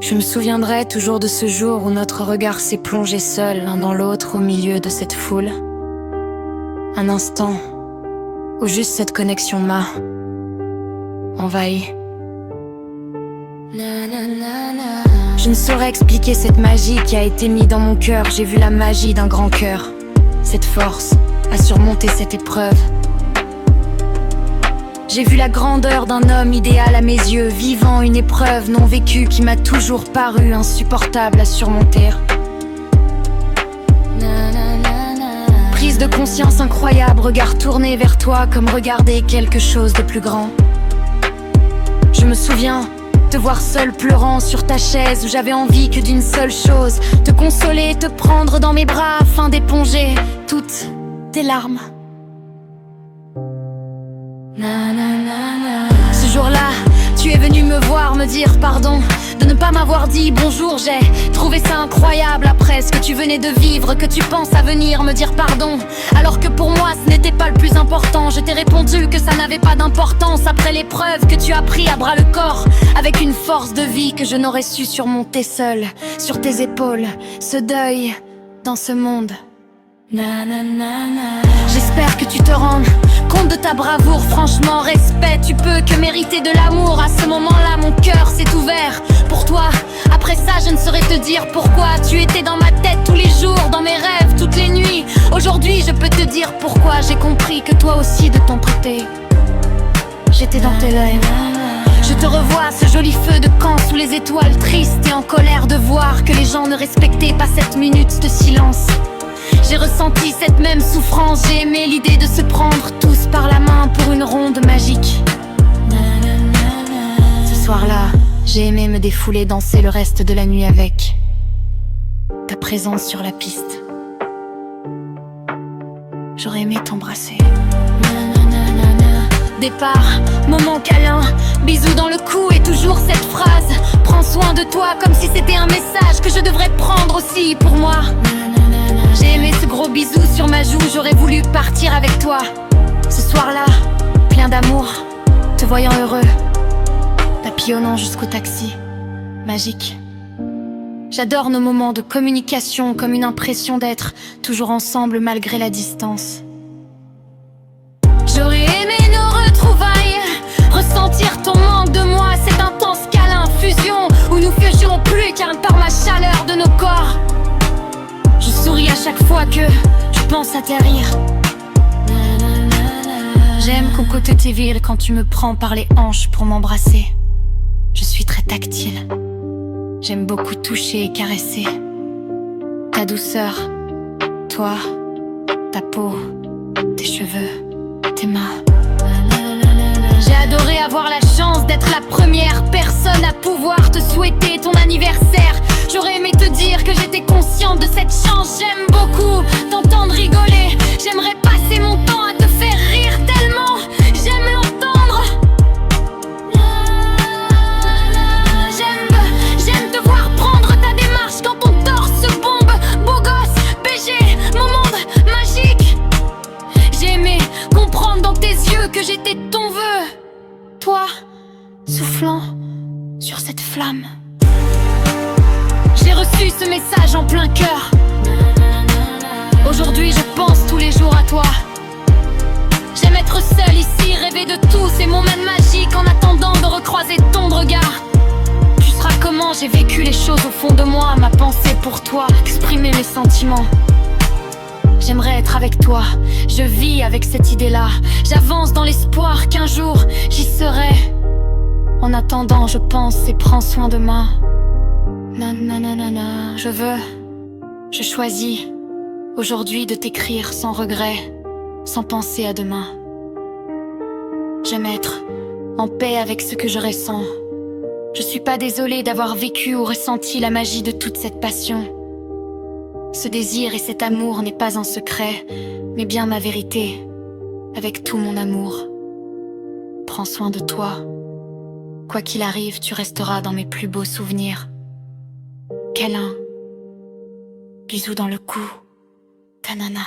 Je me souviendrai toujours de ce jour où notre regard s'est plongé seul l'un dans l'autre au milieu de cette foule. Un instant où juste cette connexion m'a envahi. Je ne saurais expliquer cette magie qui a été mise dans mon cœur. J'ai vu la magie d'un grand cœur, cette force à surmonter cette épreuve. J'ai vu la grandeur d'un homme idéal à mes yeux, vivant une épreuve non vécue qui m'a toujours paru insupportable à surmonter. Prise de conscience incroyable, regard tourné vers toi comme regarder quelque chose de plus grand. Je me souviens te voir seul pleurant sur ta chaise où j'avais envie que d'une seule chose, te consoler, te prendre dans mes bras afin d'éponger toutes tes larmes. Ce jour-là, tu es venu me voir, me dire pardon de ne pas m'avoir dit bonjour. J'ai trouvé ça incroyable après ce que tu venais de vivre, que tu penses à venir me dire pardon, alors que pour moi ce n'était pas le plus important. Je t'ai répondu que ça n'avait pas d'importance après l'épreuve que tu as pris à bras le corps, avec une force de vie que je n'aurais su surmonter seule. Sur tes épaules, ce deuil dans ce monde. J'espère que tu te rendes compte de ta bravoure, franchement respect, tu peux que mériter de l'amour. À ce moment-là mon cœur s'est ouvert pour toi. Après ça je ne saurais te dire pourquoi. Tu étais dans ma tête tous les jours, dans mes rêves, toutes les nuits. Aujourd'hui je peux te dire pourquoi. J'ai compris que toi aussi de ton côté j'étais dans tes lèvres. Je te revois, ce joli feu de camp sous les étoiles, triste et en colère de voir que les gens ne respectaient pas cette minute de silence. J'ai ressenti cette même souffrance, j'ai aimé l'idée de se prendre tous par la main pour une ronde magique. Ce soir-là, j'ai aimé me défouler, danser le reste de la nuit avec ta présence sur la piste. J'aurais aimé t'embrasser. Départ, moment câlin, bisous dans le cou et toujours cette phrase: prends soin de toi, comme si c'était un message que je devrais prendre aussi pour moi. J'ai aimé ce gros bisou sur ma joue, j'aurais voulu partir avec toi. Ce soir-là, plein d'amour, te voyant heureux, papillonnant jusqu'au taxi, magique. J'adore nos moments de communication, comme une impression d'être toujours ensemble malgré la distance. J'aurais aimé nos retrouvailles, ressentir ton manque de moi, cet intense câlin, fusion où nous fussions plus qu'un par ma chaleur de nos corps. Je souris à chaque fois que je pense atterrir. J'aime cocoter tes villes quand tu me prends par les hanches pour m'embrasser. Je suis très tactile. J'aime beaucoup toucher et caresser ta douceur, toi, ta peau, tes cheveux, tes mains. J'ai adoré avoir la chance d'être la première personne à pouvoir te souhaiter ton anniversaire. J'aurais aimé te dire que j'étais consciente de cette chance. J'aime beaucoup t'entendre rigoler. J'aimerais passer mon temps à te faire rire tellement j'aime l'entendre. J'aime te voir prendre ta démarche quand ton torse se bombe. Beau gosse, BG, mon monde magique. J'ai aimé comprendre dans tes yeux que j'étais ton vœu. Toi, soufflant sur cette flamme. J'ai reçu ce message en plein cœur. Aujourd'hui je pense tous les jours à toi. J'aime être seule ici, rêver de tout, ces moments magiques en attendant de recroiser ton regard. Tu seras comment j'ai vécu les choses au fond de moi, ma pensée pour toi, exprimer mes sentiments. J'aimerais être avec toi, je vis avec cette idée-là. J'avance dans l'espoir qu'un jour j'y serai. En attendant je pense et prends soin de moi. Je veux, je choisis aujourd'hui de t'écrire sans regret, sans penser à demain. J'aime être en paix avec ce que je ressens. Je suis pas désolée d'avoir vécu ou ressenti la magie de toute cette passion. Ce désir et cet amour n'est pas un secret, mais bien ma vérité, avec tout mon amour. Prends soin de toi. Quoi qu'il arrive, tu resteras dans mes plus beaux souvenirs. Câlin, bisous dans le cou, ta nana.